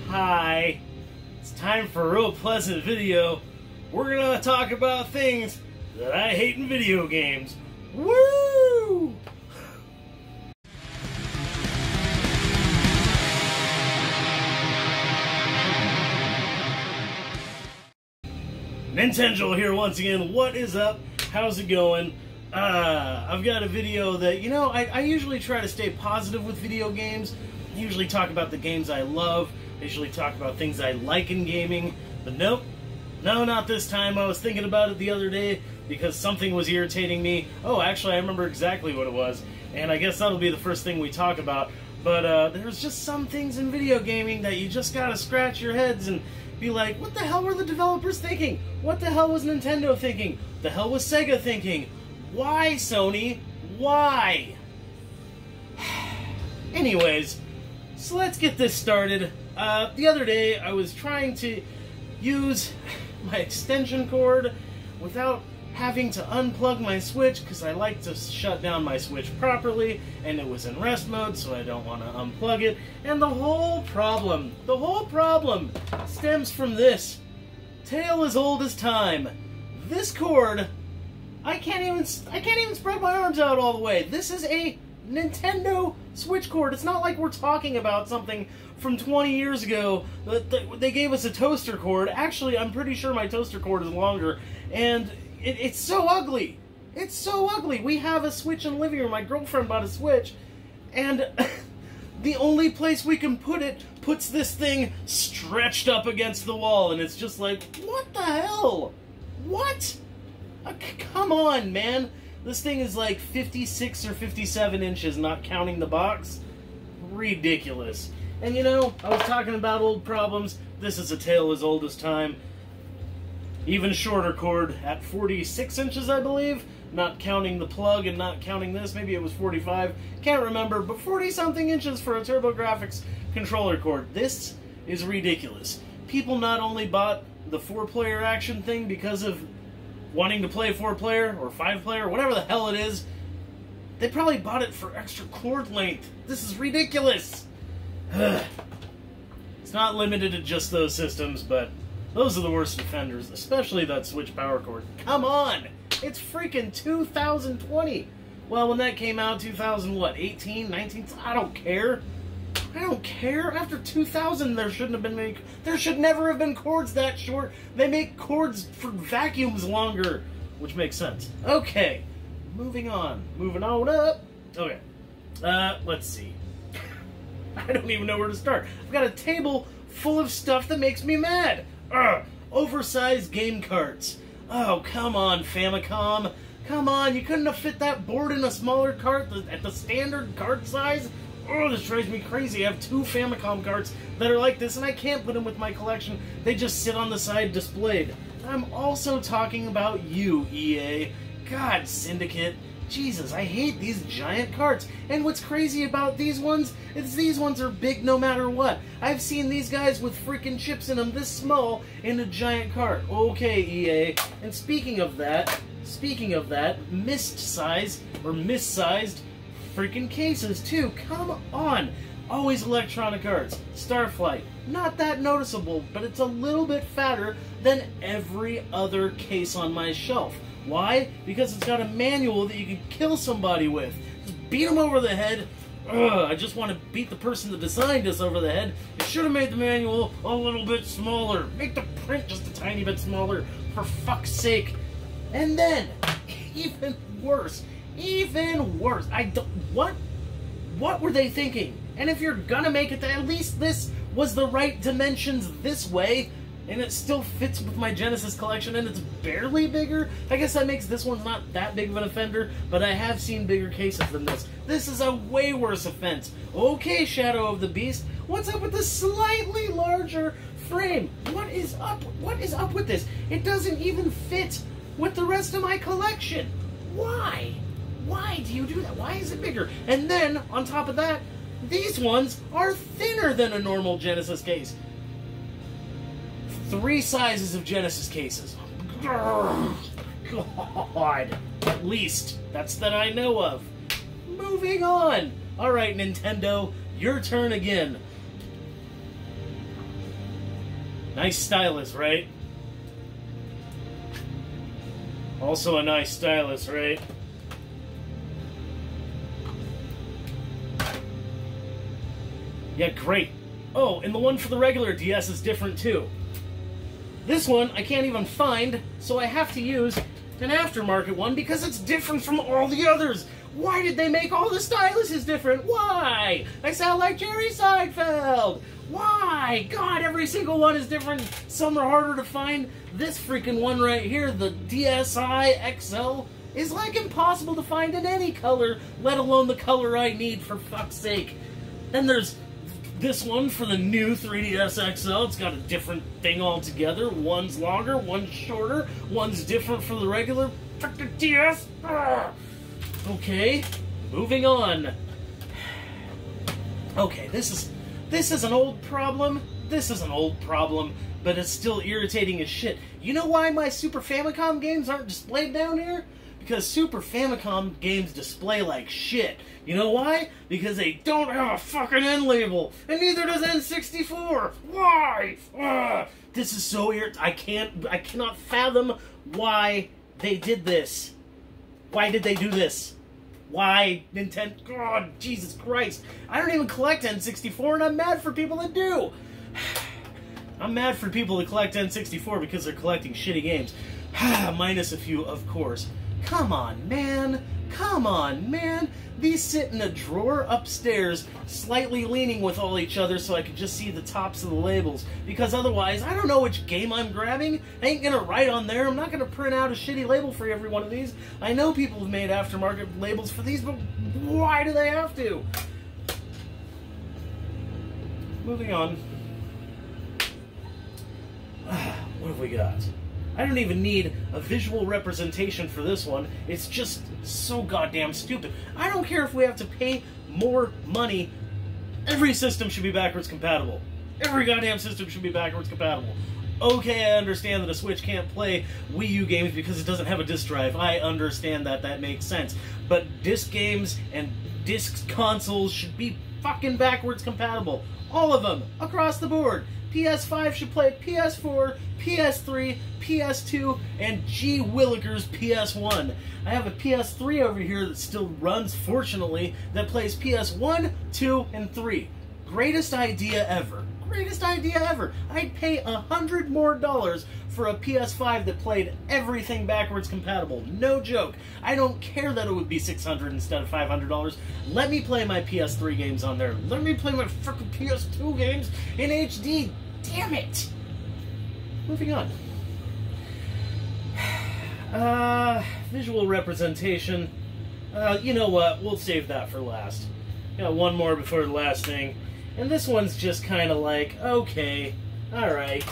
Hi, it's time for a real pleasant video. We're gonna talk about things that I hate in video games. Woo! Nintenjoel here once again. What is up? How's it going? I've got a video that, you know, I usually try to stay positive with video games. I usually talk about the games I love. I usually talk about things I like in gaming. But nope. No, not this time. I was thinking about it the other day because something was irritating me. Oh, actually, I remember exactly what it was. And I guess that'll be the first thing we talk about. But there's just some things in video gaming that you just gotta scratch your heads and be like, what the hell were the developers thinking? What the hell was Nintendo thinking? What the hell was Sega thinking? Why, Sony? Why? Anyways, so let's get this started. The other day, I was trying to use my extension cord without having to unplug my Switch, because I like to shut down my Switch properly, and it was in rest mode, so I don't want to unplug it. And the whole problem stems from this. Tale as old as time. This cord, I can't even spread my arms out all the way. This is a Nintendo Switch cord. It's not like we're talking about something from 20 years ago. They gave us a toaster cord. Actually, I'm pretty sure my toaster cord is longer, and it's so ugly. It's so ugly. We have a Switch in the living room. My girlfriend bought a Switch, and the only place we can put it puts this thing stretched up against the wall, and it's just like, what the hell? What? Come on, man. This thing is like 56 or 57 inches, not counting the box. Ridiculous. And you know, I was talking about old problems. This is a tale as old as time. Even shorter cord at 46 inches, I believe. Not counting the plug and not counting this. Maybe it was 45. Can't remember, but 40-something inches for a TurboGrafx controller cord. This is ridiculous. People not only bought the 4-player action thing because of wanting to play 4-player or 5-player, whatever the hell it is, they probably bought it for extra cord length. This is ridiculous. It's not limited to just those systems, but those are the worst offenders, especially that Switch power cord. Come on! It's freaking 2020! Well, when that came out, 2000, what, 18, 19? I don't care. I don't care. After 2000, there should never have been cords that short. They make cords for vacuums longer, which makes sense. Okay, moving on. Moving on up. Okay, let's see. I don't even know where to start. I've got a table full of stuff that makes me mad. Oversized game carts. Oh, come on, Famicom. Come on, you couldn't have fit that board in a smaller cart at the standard cart size? Oh, this drives me crazy. I have 2 Famicom carts that are like this, and I can't put them with my collection. They just sit on the side displayed. I'm also talking about you, EA. God, Syndicate. Jesus, I hate these giant carts. And what's crazy about these ones is these ones are big no matter what. I've seen these guys with freaking chips in them this small in a giant cart. Okay, EA. And speaking of that, missed-sized freaking cases too. Come on. Always electronic arts. Starflight. Not that noticeable, but it's a little bit fatter than every other case on my shelf. Why? Because it's got a manual that you can kill somebody with. Just beat them over the head. Ugh, I just want to beat the person that designed this over the head. It should have made the manual a little bit smaller. Make the print just a tiny bit smaller, for fuck's sake. And then, even worse, what were they thinking? And if you're gonna make it, at least this was the right dimensions this way, and it still fits with my Genesis collection, and it's barely bigger. I guess that makes this one not that big of an offender, but I have seen bigger cases than this. This is a way worse offense. Okay, Shadow of the Beast, what's up with the slightly larger frame? What is up? What is up with this? It doesn't even fit with the rest of my collection. Why? Why do you do that? Why is it bigger? And then, on top of that, these ones are thinner than a normal Genesis case. 3 sizes of Genesis cases. God. At least. That's that I know of. Moving on. Alright, Nintendo. Your turn again. Nice stylus, right? Also a nice stylus, right? Yeah, great. Oh, and the one for the regular DS is different too. This one I can't even find, so I have to use an aftermarket one because it's different from all the others. Why did they make all the styluses different? Why? I sound like Jerry Seinfeld. Why? God, every single one is different. Some are harder to find. This freaking one right here, the DSi XL, is like impossible to find in any color, let alone the color I need, for fuck's sake. Then there's this one for the new 3DS XL. It's got a different thing altogether. One's longer, one's shorter, one's different from the regular fucking DS. Ugh. Okay, moving on. Okay, this is an old problem. This is an old problem, but it's still irritating as shit. You know why my Super Famicom games aren't displayed down here? Because Super Famicom games display like shit. You know why? Because they don't have a fucking end label, and neither does N64. Why? Ugh. This is so I cannot fathom why they did this. Why did they do this? Why Nintendo? God, Jesus Christ! I don't even collect N64, and I'm mad for people that do. I'm mad for people that collect N64 because they're collecting shitty games. Minus a few, of course. Come on, man. Come on, man. These sit in a drawer upstairs, slightly leaning with all each other so I can just see the tops of the labels. Because otherwise, I don't know which game I'm grabbing. I ain't gonna write on there. I'm not gonna print out a shitty label for every one of these. I know people have made aftermarket labels for these, but why do they have to? Moving on. What have we got? I don't even need a visual representation for this one. It's just so goddamn stupid. I don't care if we have to pay more money. Every system should be backwards compatible. Every goddamn system should be backwards compatible. Okay, I understand that a Switch can't play Wii U games because it doesn't have a disc drive. I understand that. That makes sense. But disc games and disc consoles should be fucking backwards compatible. All of them, across the board. PS5 should play PS4, PS3, PS2, and gee willikers, PS1. I have a PS3 over here that still runs, fortunately, that plays PS1, 2, and 3. Greatest idea ever. Greatest idea ever. I'd pay $100 more for a PS5 that played everything backwards compatible. No joke. I don't care that it would be $600 instead of $500. Let me play my PS3 games on there. Let me play my fucking PS2 games in HD. Damn it. Moving on. Visual representation. You know what? We'll save that for last. Got one more before the last thing. And this one's just kind of like, okay, alright,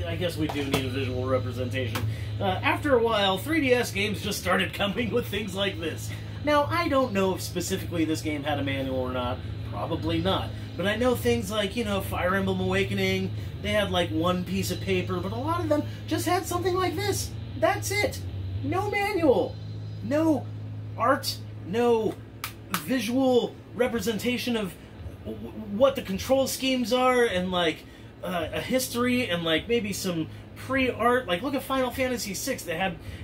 I guess we do need a visual representation. After a while, 3DS games just started coming with things like this. Now, I don't know if specifically this game had a manual or not. Probably not. But I know things like, you know, Fire Emblem Awakening, they had like one piece of paper, but a lot of them just had something like this. That's it. No manual. No art, no visual representation of what the control schemes are, and like a history, and like maybe some pre-art. Like, look at Final Fantasy VI. They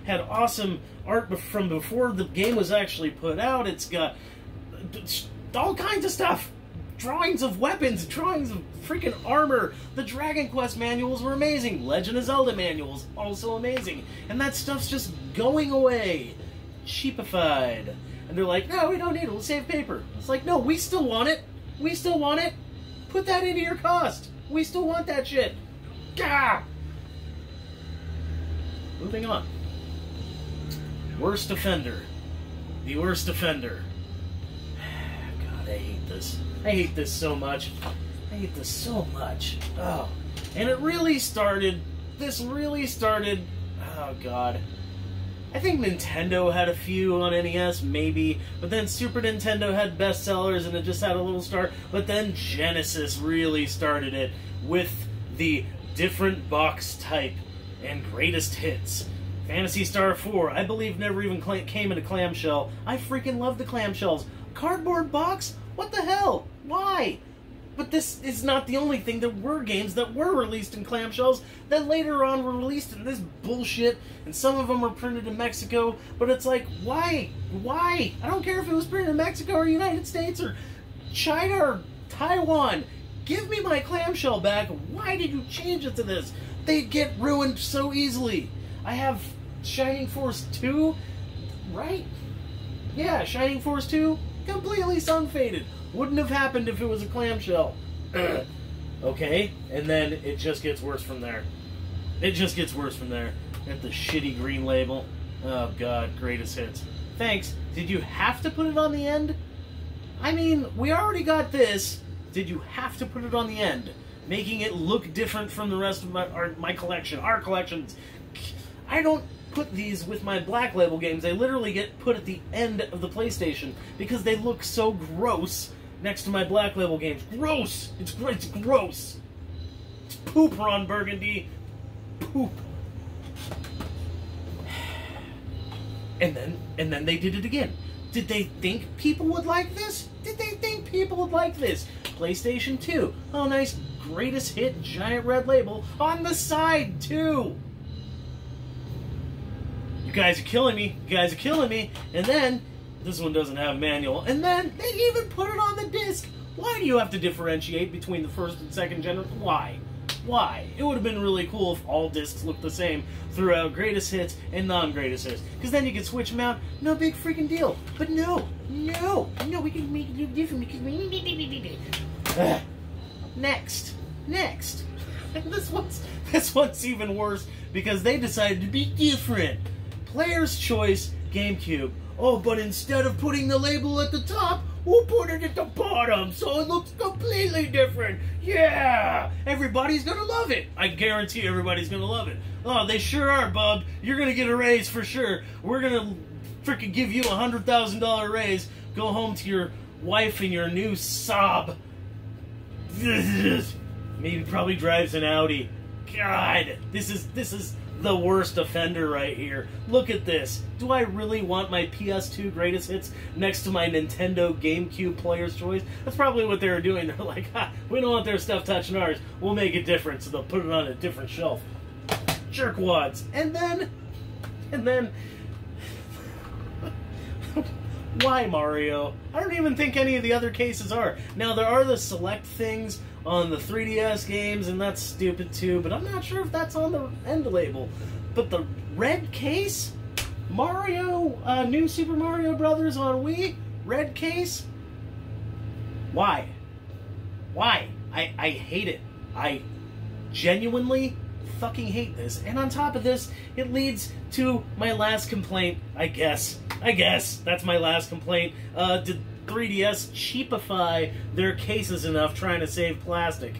had awesome art from before the game was actually put out. It's got all kinds of stuff. Drawings of weapons, drawings of freaking armor. The Dragon Quest manuals were amazing. Legend of Zelda manuals, also amazing. And that stuff's just going away. Cheapified. And they're like, no, we don't need it. We'll save paper. It's like, no, we still want it. We still want it. Put that into your cost. We still want that shit. Gah! Moving on. Worst offender. The worst offender. God, I hate this. I hate this so much. I hate this so much. Oh. And it really started... This really started... Oh, God. I think Nintendo had a few on NES, maybe, but then Super Nintendo had bestsellers and it just had a little start, but then Genesis really started it with the different box type and greatest hits. Phantasy Star 4, I believe, never even came in a clamshell. I freaking love the clamshells. Cardboard box? What the hell? Why? But this is not the only thing. There were games that were released in clamshells that later on were released in this bullshit, and some of them were printed in Mexico, but it's like, why? Why? I don't care if it was printed in Mexico or United States or China or Taiwan. Give me my clamshell back. Why did you change it to this? They get ruined so easily. I have Shining Force 2, right? Yeah, Shining Force 2, completely sun-faded. Wouldn't have happened if it was a clamshell. Okay, and then it just gets worse from there. It just gets worse from there. At the shitty green label. Oh god, greatest hits. Thanks. Did you have to put it on the end? I mean, we already got this. Did you have to put it on the end? Making it look different from the rest of my collection, our collections. I don't put these with my Black Label games. They literally get put at the end of the PlayStation because they look so gross next to my Black Label games. Gross! It's gross! It's poop, Ron Burgundy. Poop. And then they did it again. Did they think people would like this? Did they think people would like this? PlayStation 2. Oh, nice. Greatest hit, giant red label on the side, too. You guys are killing me. You guys are killing me. And then, this one doesn't have a manual. And then, they even put it on the disc. Why do you have to differentiate between the first and second generation? Why? Why? It would have been really cool if all discs looked the same throughout greatest hits and non-greatest hits. Because then you could switch them out. No big freaking deal. But no, we can make it different. Next. This one's even worse because they decided to be different. Player's Choice GameCube. Oh, but instead of putting the label at the top, we'll put it at the bottom so it looks completely different. Yeah! Everybody's gonna love it. I guarantee everybody's gonna love it. Oh, they sure are, bub. You're gonna get a raise for sure. We're gonna freaking give you a $100,000 raise. Go home to your wife and your new sob. Maybe probably drives an Audi. God, this is the worst offender right here. Look at this. Do I really want my PS2 greatest hits next to my Nintendo GameCube Player's Choice? That's probably what they were doing. They're like, we don't want their stuff touching ours. We'll make it different, so they'll put it on a different shelf. Jerkwads. And then... Why, Mario? I don't even think any of the other cases are. Now, there are the select things on the 3DS games, and that's stupid too, but I'm not sure if that's on the end label. But the red case? Mario, New Super Mario Brothers on Wii? Red case? Why? Why? I hate it. I genuinely fucking hate this. And on top of this, it leads to my last complaint, I guess. That's my last complaint. Did 3DS cheapify their cases enough trying to save plastic?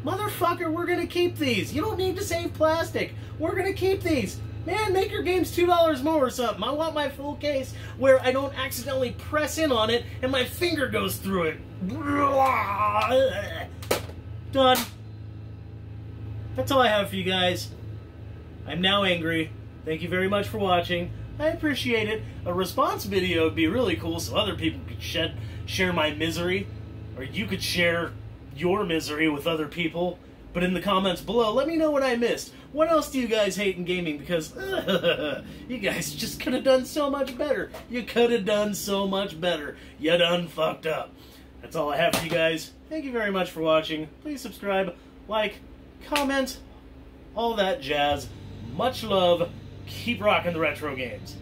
Motherfucker, we're gonna keep these. You don't need to save plastic. We're gonna keep these. Man, make your games $2 more or something. I want my full case where I don't accidentally press in on it and my finger goes through it. Done. That's all I have for you guys. I'm now angry. Thank you very much for watching. I appreciate it. A response video would be really cool so other people could share my misery. Or you could share your misery with other people. But in the comments below, let me know what I missed. What else do you guys hate in gaming? Because you guys just could have done so much better. You could have done so much better. You done fucked up. That's all I have for you guys. Thank you very much for watching. Please subscribe, like, comment, all that jazz. Much love. Keep rocking the retro games.